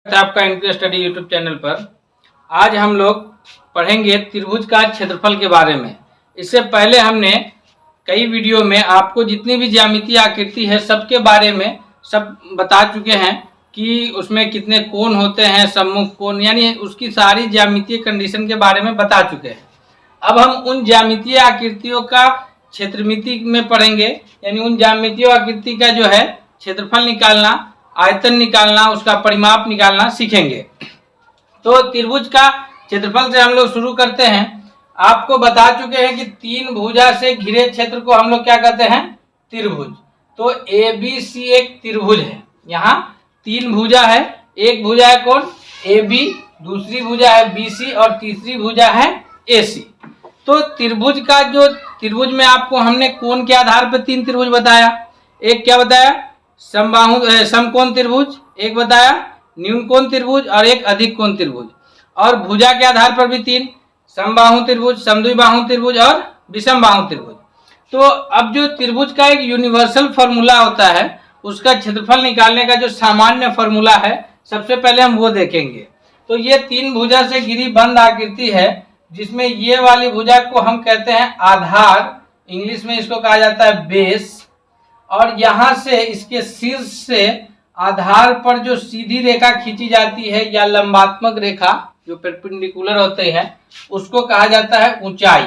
आपका inter study YouTube channel पर आज हम लोग पढ़ेंगे त्रिभुज का क्षेत्रफल के बारे में। इससे पहले हमने कई वीडियो में आपको जितनी भी ज्यामितीय आकृति है सबके बारे में सब बता चुके हैं कि उसमें कितने कोण होते हैं, सम्मुख कोण, यानी उसकी सारी ज्यामितीय कंडीशन के बारे में बता चुके हैं। अब हम उन ज्यामितीय आकृतियों का क्षेत्रमिति में पढ़ेंगे, यानी उन ज्यामितीय आकृति का जो है क्षेत्रफल निकालना, आयतन निकालना, उसका परिमाप निकालना सीखेंगे। तो त्रिभुज का क्षेत्रफल से हम लोग शुरू करते हैं। आपको बता चुके हैं कि तीन भुजा से घिरे क्षेत्र को हम लोग क्या कहते हैं? त्रिभुज। तो ABC एक त्रिभुज है। यहाँ तीन भुजा है, एक भुजा है कौन? AB, दूसरी भुजा है BC और तीसरी भुजा है AC। तो त्रिभुज का जो त्रिभुज में आपको हमने कोण के आधार पर तीन त्रिभुज बताया। एक क्या बताया? समबाहु समकोण त्रिभुज, एक बताया न्यून कोण त्रिभुज और एक अधिक कोण त्रिभुज। और भुजा के आधार पर भी तीन, समबाहु त्रिभुज, समद्विबाहु त्रिभुज और विषमबाहु त्रिभुज। तो अब जो त्रिभुज का एक यूनिवर्सल फॉर्मूला होता है, उसका क्षेत्रफल निकालने का जो सामान्य फॉर्मूला है, सबसे पहले हम वो देखेंगे। तो ये तीन भुजा से घिरी बंद आकृति है, जिसमें ये वाली भुजा को हम कहते हैं आधार, इंग्लिश में इसको कहा जाता है बेस। और यहाँ से इसके शीर्ष से आधार पर जो सीधी रेखा खींची जाती है या लंबात्मक रेखा जो परपेंडिकुलर होते हैं, उसको कहा जाता है ऊंचाई।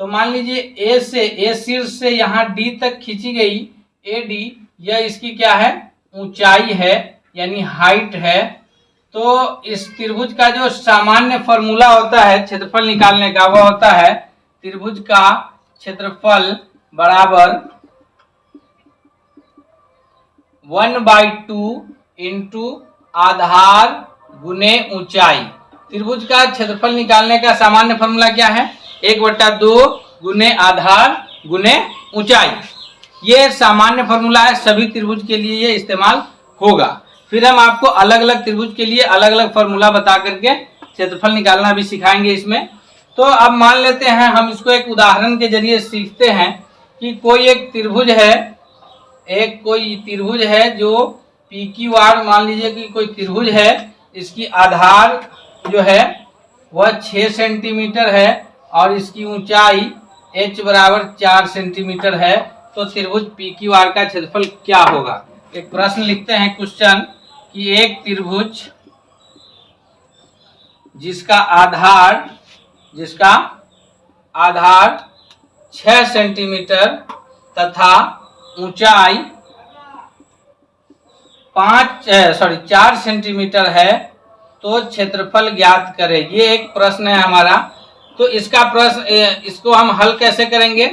तो मान लीजिए ए से, ए शीर्ष से यहाँ डी तक खींची गई AD, यह इसकी क्या है? ऊंचाई है, यानी हाइट है। तो इस त्रिभुज का जो सामान्य फॉर्मूला होता है क्षेत्रफल निकालने का, वह होता है त्रिभुज का क्षेत्रफल बराबर 1/2 इंटू आधार गुने ऊंचाई। त्रिभुज का क्षेत्रफल निकालने का सामान्य फॉर्मूला क्या है? 1/2 गुने आधार गुने ऊंचाई। ये सामान्य फॉर्मूला है, सभी त्रिभुज के लिए ये इस्तेमाल होगा। फिर हम आपको अलग अलग त्रिभुज के लिए अलग अलग फॉर्मूला बता करके क्षेत्रफल निकालना भी सिखाएंगे इसमें। तो अब मान लेते हैं, हम इसको एक उदाहरण के जरिए सीखते हैं कि कोई एक त्रिभुज है, कोई त्रिभुज है जो PQR, मान लीजिए कि कोई त्रिभुज है, इसकी आधार जो है वह 6 सेंटीमीटर है और इसकी ऊंचाई h बराबर 4 सेंटीमीटर है। तो त्रिभुज PQR का क्षेत्रफल क्या होगा? एक प्रश्न लिखते हैं, क्वेश्चन, कि एक त्रिभुज जिसका आधार 6 सेंटीमीटर तथा ऊंचाई 4 सेंटीमीटर है, तो क्षेत्रफल ज्ञात करें। ये एक प्रश्न है हमारा। तो इसको हम हल कैसे करेंगे?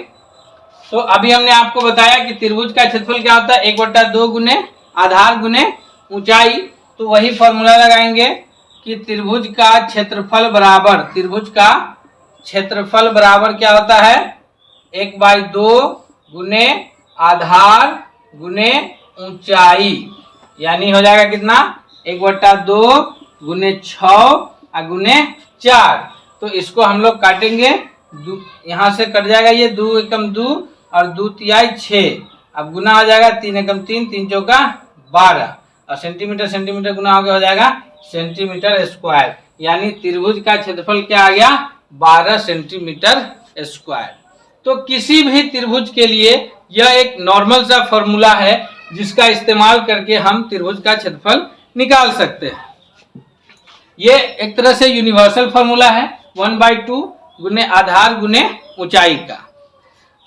तो अभी हमने आपको बताया कि त्रिभुज का क्षेत्रफल क्या होता है? 1/2 गुने आधार गुने ऊंचाई। तो वही फॉर्मूला लगाएंगे कि त्रिभुज का क्षेत्रफल बराबर क्या होता है? 1/2 गुने आधार गुने ऊंचाई, यानी हो जाएगा कितना? 1/2 गुने 6 गुने 4। तो इसको हम लोग काटेंगे, यहाँ से कट जाएगा ये 2 एकम 2 और 2 तिहाई 6। अब गुना हो जाएगा 3 एकम 3, 3 चौका 12 और सेंटीमीटर गुना हो जाएगा सेंटीमीटर स्क्वायर। यानी त्रिभुज का क्षेत्रफल क्या आ गया? 12 सेंटीमीटर स्क्वायर। तो किसी भी त्रिभुज के लिए यह एक नॉर्मल सा फॉर्मूला है, जिसका इस्तेमाल करके हम त्रिभुज का क्षेत्रफल निकाल सकते हैं। ये एक तरह से यूनिवर्सल फॉर्मूला है, 1/2 गुने आधार गुने ऊंचाई का।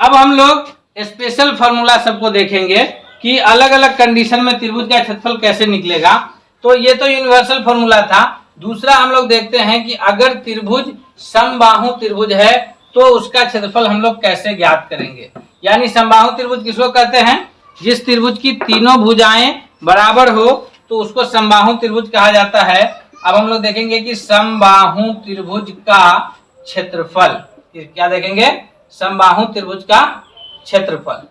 अब हम लोग स्पेशल फॉर्मूला सबको देखेंगे कि अलग अलग कंडीशन में त्रिभुज का क्षेत्रफल कैसे निकलेगा। तो ये तो यूनिवर्सल फॉर्मूला था। दूसरा हम लोग देखते हैं कि अगर त्रिभुज समबाहु त्रिभुज है तो उसका क्षेत्रफल हम लोग कैसे ज्ञात करेंगे। यानी समबाहु त्रिभुज किसको कहते हैं? जिस त्रिभुज की तीनों भुजाएं बराबर हो तो उसको समबाहु त्रिभुज कहा जाता है। अब हम लोग देखेंगे कि समबाहु त्रिभुज का क्षेत्रफल क्या देखेंगे? समबाहु त्रिभुज का क्षेत्रफल।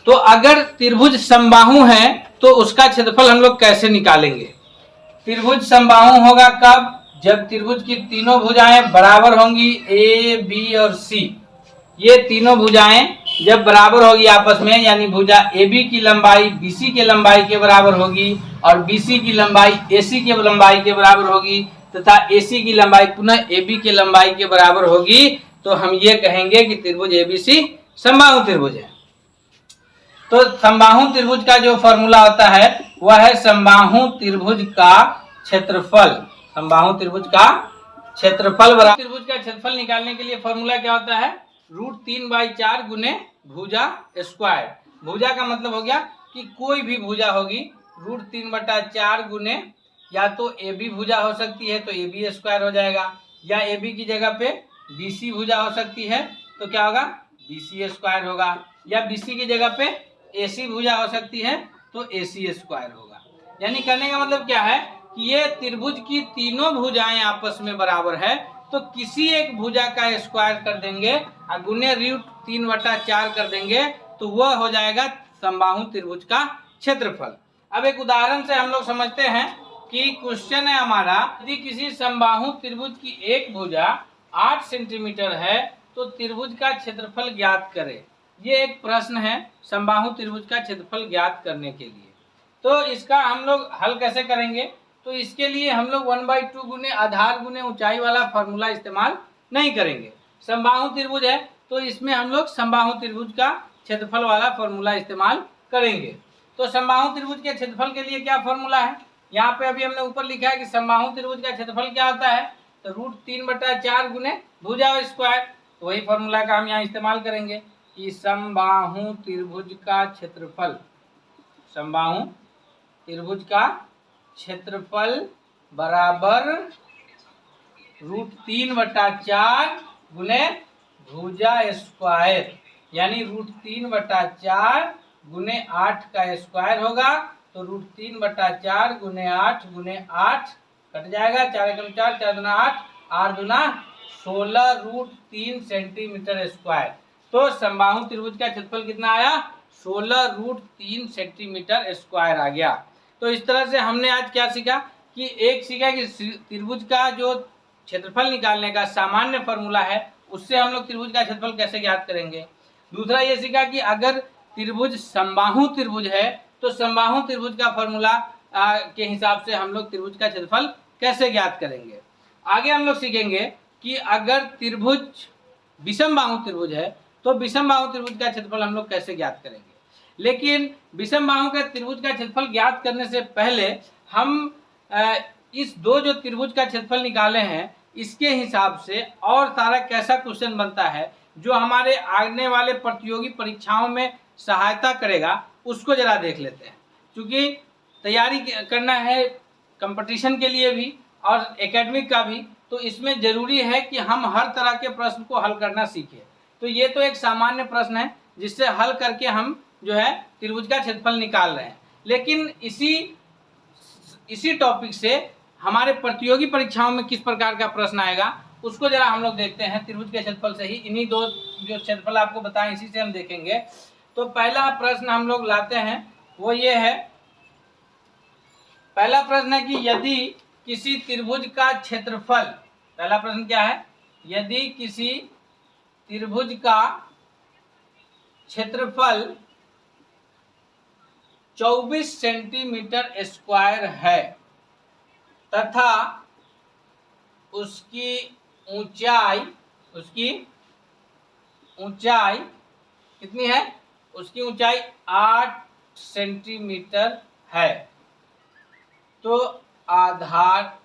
तो अगर त्रिभुज समबाहु है तो उसका क्षेत्रफल हम लोग कैसे निकालेंगे? त्रिभुज समबाहु होगा कब? जब त्रिभुज की तीनों भुजाएं बराबर होंगी, A, B और C। ये तीनों भुजाएं जब बराबर होगी आपस में, यानी भुजा AB की लंबाई BC के लंबाई के बराबर होगी और BC की लंबाई AC की लंबाई के बराबर होगी तथा AC की लंबाई पुनः AB की लंबाई के बराबर होगी, तो हम ये कहेंगे कि त्रिभुज ABC समबाहु त्रिभुज है। तो समबाहु त्रिभुज का जो फॉर्मूला होता है वह है समबाहु त्रिभुज का क्षेत्रफल। समबाहु त्रिभुज का क्षेत्रफल बराबर त्रिभुज का क्षेत्रफल निकालने के लिए फॉर्मूला क्या होता है, √3/4 गुने भुजा स्क्वायर। भुजा का मतलब हो गया कि कोई भी भुजा होगी √3/4 गुने, या तो AB भुजा हो सकती है तो AB स्क्वायर हो जाएगा, या AB की जगह पे BC भुजा हो सकती है तो क्या होगा, BC स्क्वायर होगा, या BC की जगह पे AC भुजा हो सकती है तो AC स्क्वायर होगा। यानी कहने का मतलब क्या है कि ये त्रिभुज की तीनों भुजाएं आपस में बराबर है, तो किसी एक भुजा का स्क्वायर कर देंगे और गुने √3/4 कर देंगे तो वह हो जाएगा समबाहु त्रिभुज का क्षेत्रफल। अब एक उदाहरण से हम लोग समझते हैं कि क्वेश्चन है हमारा, यदि किसी समबाहु त्रिभुज की एक भुजा 8 सेंटीमीटर है तो त्रिभुज का क्षेत्रफल ज्ञात करें। ये एक प्रश्न है समबाहु त्रिभुज का क्षेत्रफल ज्ञात करने के लिए। तो इसका हम लोग हल कैसे करेंगे, तो इसके लिए हम लोग 1/2 गुने आधार गुने ऊंचाई वाला फॉर्मूला इस्तेमाल नहीं करेंगे। समबाहु त्रिभुज है तो इसमें हम लोग समबाहु त्रिभुज का क्षेत्रफल वाला फॉर्मूला इस्तेमाल करेंगे। तो समबाहु त्रिभुज के क्षेत्रफल के लिए क्या फॉर्मूला है, यहाँ पे अभी हमने ऊपर लिखा है कि समबाहु त्रिभुज का क्षेत्रफल क्या होता है, तो √3/4 गुने भुजा स्क्वायर। तो वही फॉर्मूला का हम यहाँ इस्तेमाल करेंगे कि समबाहु त्रिभुज का क्षेत्रफल, समबाहु त्रिभुज का क्षेत्रफल बराबर √3/4 गुने भुजा स्क्वायर, यानी √3/4 गुने 8 का स्क्वायर होगा। तो √3/4 गुने 8 गुने 8 कट जाएगा, 4 × 4 4 दूना 8 8 दूना 16 √3 सेंटीमीटर स्क्वायर। तो समबाहु त्रिभुज का क्षेत्रफल कितना आया, 16 √3 सेंटीमीटर स्क्वायर आ गया। तो इस तरह से हमने आज क्या सीखा कि एक सीखा कि त्रिभुज का जो क्षेत्रफल निकालने का सामान्य फॉर्मूला है उससे हम लोग त्रिभुज का क्षेत्रफल कैसे ज्ञात करेंगे। दूसरा ये सीखा कि अगर त्रिभुज समबाहु त्रिभुज है तो समबाहु त्रिभुज का फॉर्मूला के हिसाब से हम लोग त्रिभुज का क्षेत्रफल कैसे ज्ञात करेंगे। आगे हम लोग सीखेंगे कि अगर त्रिभुज विषमबाहु त्रिभुज है तो विषमबाहु त्रिभुज का क्षेत्रफल हम लोग कैसे ज्ञात करेंगे। लेकिन विषमबाहु के त्रिभुज का क्षेत्रफल ज्ञात करने से पहले हम इस दो जो त्रिभुज का क्षेत्रफल निकाले हैं इसके हिसाब से और सारा कैसा क्वेश्चन बनता है जो हमारे आने वाले प्रतियोगी परीक्षाओं में सहायता करेगा उसको जरा देख लेते हैं। क्योंकि तैयारी करना है कंपटीशन के लिए भी और एकेडमिक का भी, तो इसमें जरूरी है कि हम हर तरह के प्रश्न को हल करना सीखें। तो ये तो एक सामान्य प्रश्न है जिससे हल करके हम जो है त्रिभुज का क्षेत्रफल निकाल रहे हैं, लेकिन इसी टॉपिक से हमारे प्रतियोगी परीक्षाओं में किस प्रकार का प्रश्न आएगा उसको जरा हम लोग देखते हैं। त्रिभुज के क्षेत्रफल से ही इन्हीं दो जो क्षेत्रफल आपको बताएं इसी से हम देखेंगे। तो पहला प्रश्न हम लोग लाते हैं वो ये है, पहला प्रश्न है कि यदि किसी त्रिभुज का क्षेत्रफल, पहला प्रश्न क्या है, यदि किसी त्रिभुज का क्षेत्रफल 24 सेंटीमीटर स्क्वायर है तथा उसकी ऊंचाई कितनी है, उसकी ऊंचाई 8 सेंटीमीटर है, तो आधार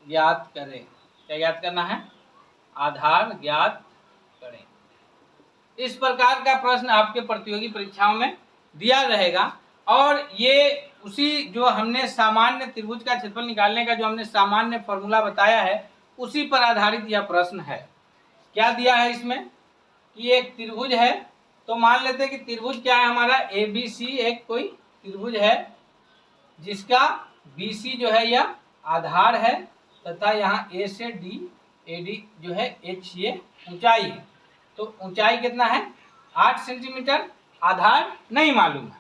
ज्ञात करें। क्या ज्ञात करना है, आधार ज्ञात करें। इस प्रकार का प्रश्न आपके प्रतियोगी परीक्षाओं में दिया रहेगा और ये उसी जो हमने सामान्य त्रिभुज का क्षेत्रफल निकालने का जो हमने सामान्य फॉर्मूला बताया है उसी पर आधारित यह प्रश्न है। क्या दिया है इसमें कि एक त्रिभुज है, तो मान लेते हैं कि त्रिभुज क्या है हमारा ABC, एक कोई त्रिभुज है जिसका BC जो है यह आधार है तथा यहाँ A से D AD जो है H ये ऊंचाई है। तो ऊंचाई कितना है 8 सेंटीमीटर, आधार नहीं मालूम है।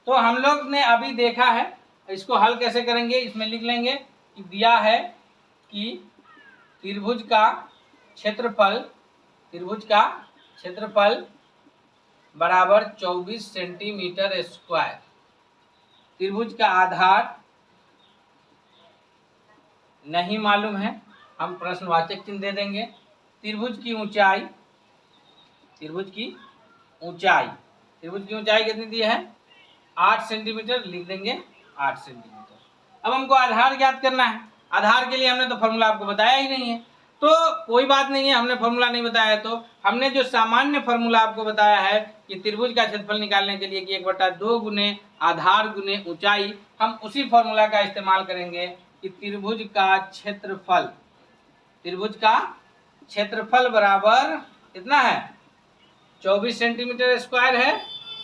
तो हम लोग ने अभी देखा है, इसको हल कैसे करेंगे इसमें लिख लेंगे कि दिया है कि त्रिभुज का क्षेत्रफल बराबर 24 सेंटीमीटर स्क्वायर, त्रिभुज का आधार नहीं मालूम है, हम प्रश्नवाचक चिन्ह दे देंगे। त्रिभुज की ऊंचाई, त्रिभुज की ऊंचाई, त्रिभुज की ऊंचाई कितनी दी है? 8 सेंटीमीटर, लिख देंगे 8 सेंटीमीटर। अब हमको आधार ज्ञात करना है। आधार के लिए हमने तो फॉर्मूला आपको बताया ही नहीं है, तो कोई बात नहीं है, हमने फॉर्मूला नहीं बताया है तो हमने जो सामान्य फॉर्मूला आपको बताया है कि त्रिभुज का क्षेत्रफल निकालने के लिए कि 1/2 गुने आधार गुने ऊंचाई, हम उसी फॉर्मूला का इस्तेमाल करेंगे कि त्रिभुज का क्षेत्रफल, त्रिभुज का क्षेत्रफल बराबर कितना है? 24 सेंटीमीटर स्क्वायर है।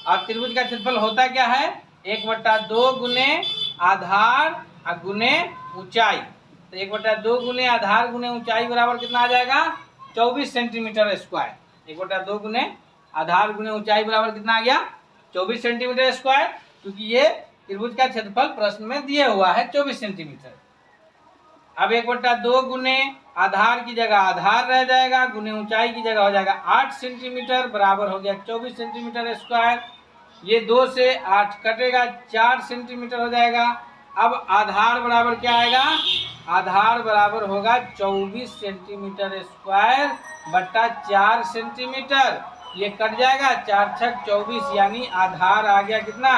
और त्रिभुज का क्षेत्रफल होता क्या है? 1/2 गुने आधार गुने ऊंचाई। तो 1/2 गुने आधार गुने ऊंचाई बराबर कितना आ जाएगा? 24 सेंटीमीटर स्क्वायर। 1/2 गुने आधार गुने ऊंचाई बराबर कितना आ गया? 24 सेंटीमीटर स्क्वायर, क्योंकि ये त्रिभुज का क्षेत्रफल प्रश्न में दिया हुआ है 24 सेंटीमीटर। अब 1/2 गुने आधार की जगह आधार रह जाएगा, गुने ऊंचाई की जगह हो जाएगा 8 सेंटीमीटर, बराबर हो गया 24 सेंटीमीटर स्क्वायर। ये 2 से 8 कटेगा, 4 सेंटीमीटर हो जाएगा। अब आधार बराबर क्या आएगा? आधार बराबर होगा 24 सेंटीमीटर स्क्वायर बट्टा 4 सेंटीमीटर। ये कट जाएगा, 4 छक 24, यानी आधार आ गया कितना?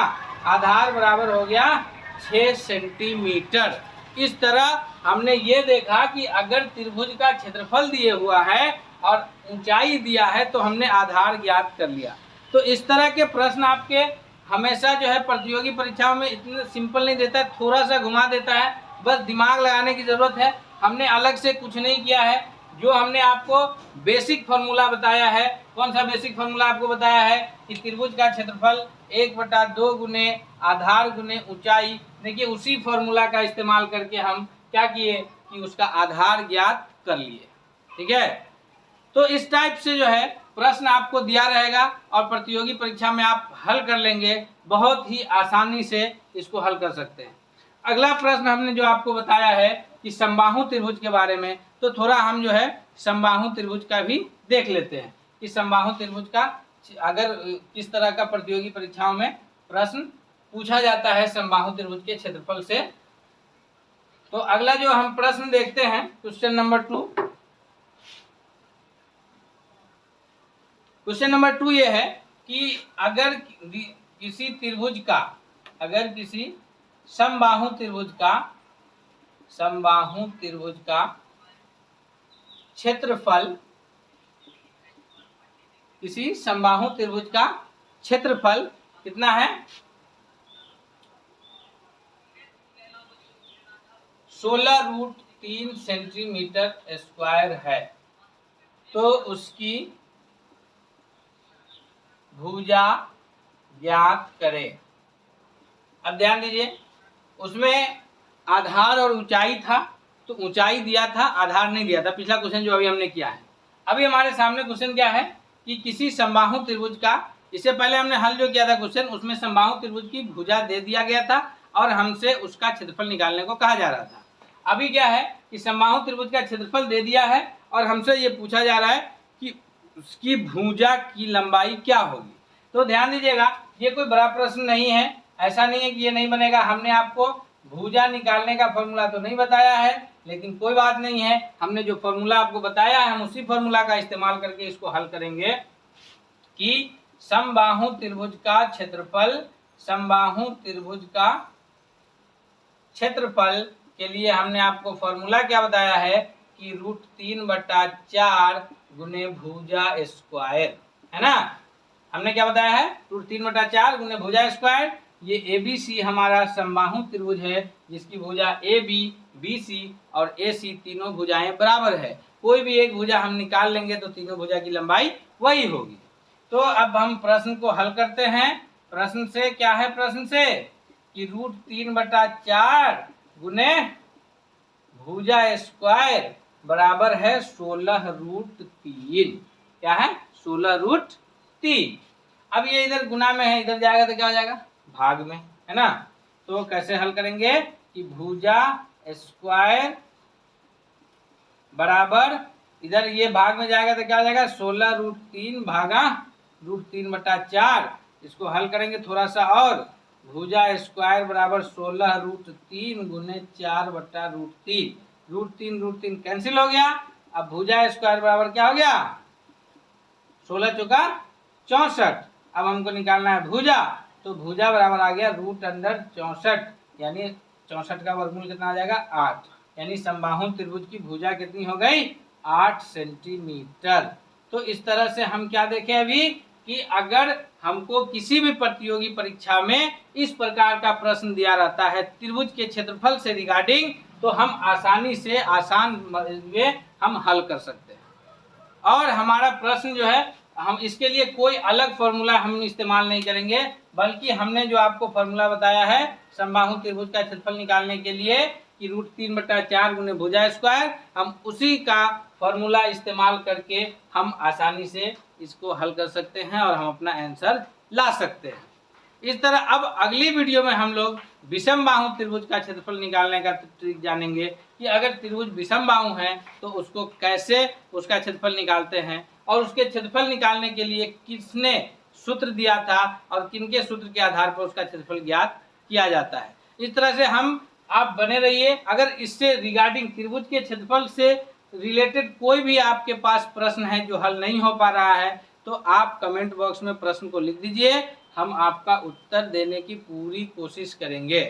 आधार बराबर हो गया 6 सेंटीमीटर। इस तरह हमने ये देखा कि अगर त्रिभुज का क्षेत्रफल दिए हुआ है और ऊंचाई दिया है तो हमने आधार ज्ञात कर लिया। तो इस तरह के प्रश्न आपके हमेशा जो है प्रतियोगी परीक्षाओं में इतने सिंपल नहीं देता है, थोड़ा सा घुमा देता है, बस दिमाग लगाने की ज़रूरत है। हमने अलग से कुछ नहीं किया है, जो हमने आपको बेसिक फार्मूला बताया है। कौन सा बेसिक फार्मूला आपको बताया है? कि त्रिभुज का क्षेत्रफल 1/2 गुने आधार गुने ऊंचाई। देखिए उसी फार्मूला का इस्तेमाल करके हम क्या किए कि उसका आधार ज्ञात कर लिए। ठीक है, तो इस टाइप से जो है प्रश्न आपको दिया रहेगा और प्रतियोगी परीक्षा में आप हल कर लेंगे, बहुत ही आसानी से इसको हल कर सकते हैं। अगला प्रश्न हमने जो आपको बताया है कि समबाहु त्रिभुज के बारे में, तो थोड़ा हम जो है समबाहु त्रिभुज का भी देख लेते हैं कि समबाहु त्रिभुज का अगर किस तरह का प्रतियोगी परीक्षाओं में प्रश्न पूछा जाता है समबाहु त्रिभुज के क्षेत्रफल से। तो अगला जो हम प्रश्न देखते हैं क्वेश्चन नंबर 2। क्वेश्चन नंबर 2 ये है कि अगर किसी त्रिभुज का, अगर किसी समबाहु त्रिभुज का क्षेत्रफल, किसी समबाहु त्रिभुज का क्षेत्रफल कितना है? 16√3 सेंटीमीटर स्क्वायर है, तो उसकी भुजा ज्ञात करें। अब ध्यान दीजिए, उसमें आधार और ऊंचाई था, तो ऊंचाई दिया था, आधार नहीं दिया था। पिछला क्वेश्चन जो अभी हमने किया है, अभी हमारे सामने क्वेश्चन क्या है कि किसी समबाहु त्रिभुज का, इससे पहले हमने हल जो किया था क्वेश्चन, उसमें समबाहु त्रिभुज की भुजा दे दिया गया था और हमसे उसका क्षेत्रफल निकालने को कहा जा रहा था। अभी क्या है कि समबाहु त्रिभुज का क्षेत्रफल दे दिया है और हमसे ये पूछा जा रहा है कि उसकी भुजा की लंबाई क्या होगी। तो ध्यान दीजिएगा, ये कोई बड़ा प्रश्न नहीं है, ऐसा नहीं है कि ये नहीं बनेगा। हमने आपको भुजा निकालने का फॉर्मूला तो नहीं बताया है, लेकिन कोई बात नहीं है, हमने जो फॉर्मूला आपको बताया है हम उसी फॉर्मूला का इस्तेमाल करके इसको हल करेंगे कि समबाहु त्रिभुज का क्षेत्रफल, समबाहु त्रिभुज का क्षेत्रफल के लिए हमने आपको फॉर्मूला क्या बताया है कि √3/4 गुने भुजा स्क्वायर, है ना। हमने क्या बताया है? √3/4 गुने भुजा स्क्वायर। ये ABC हमारा समबाहु त्रिभुज है जिसकी भुजा AB, BC और AC तीनों भुजाएं बराबर है। कोई भी एक भुजा हम निकाल लेंगे तो तीनों भुजा की लंबाई वही होगी। तो अब हम प्रश्न को हल करते हैं। प्रश्न से क्या है? प्रश्न से कि √3/4 गुने भुजा स्क्वायर बराबर है 16√3। क्या है? 16√3। अब ये इधर गुना में है, इधर जाएगा तो क्या हो जाएगा? भाग में, है ना। तो कैसे हल करेंगे कि भुजा स्क्वायर बराबर, इधर ये भाग में जाएगा तो क्या हो जाएगा? 16√3 भागा √3/4। इसको हल करेंगे थोड़ा सा और, भुजा स्क्वायर बराबर 16√3 गुने 4/√3। √3 कैंसिल हो गया। अब भुजा स्क्वायर बराबर क्या हो गया, 16 चौका 64। अब हमको निकालना है भुजा, तो भुजा बराबर आ गया √64, यानी 64 का वर्गमूल कितना आ जाएगा 8, यानी समबाहु त्रिभुज की भुजा कितनी हो गई 8 सेंटीमीटर। तो इस तरह से हम क्या देखें अभी कि अगर हमको किसी भी प्रतियोगी परीक्षा में इस प्रकार का प्रश्न दिया रहता है त्रिभुज के क्षेत्रफल से रिगार्डिंग, तो हम आसानी से आसान में हम हल कर सकते हैं। और हमारा प्रश्न जो है, हम इसके लिए कोई अलग फॉर्मूला हम इस्तेमाल नहीं करेंगे, बल्कि हमने जो आपको फॉर्मूला बताया है समबाहु त्रिभुज का क्षेत्रफल निकालने के लिए कि √3/4 गुने भुजा स्क्वायर, हम उसी का फॉर्मूला इस्तेमाल करके हम आसानी से इसको हल कर सकते हैं और हम अपना आंसर ला सकते हैं। इस तरह अब अगली वीडियो में हम लोग विषम बाहु त्रिभुज का क्षेत्रफल निकालने का ट्रिक जानेंगे कि अगर त्रिभुज विषम बाहु है तो उसको कैसे उसका क्षेत्रफल निकालते हैं, और उसके क्षेत्रफल निकालने के लिए किसने सूत्र दिया था और किनके सूत्र के आधार पर उसका क्षेत्रफल ज्ञात किया जाता है। इस तरह से आप बने रहिए। अगर इससे रिगार्डिंग त्रिभुज के क्षेत्रफल से रिलेटेड कोई भी आपके पास प्रश्न है जो हल नहीं हो पा रहा है, तो आप कमेंट बॉक्स में प्रश्न को लिख दीजिए, हम आपका उत्तर देने की पूरी कोशिश करेंगे।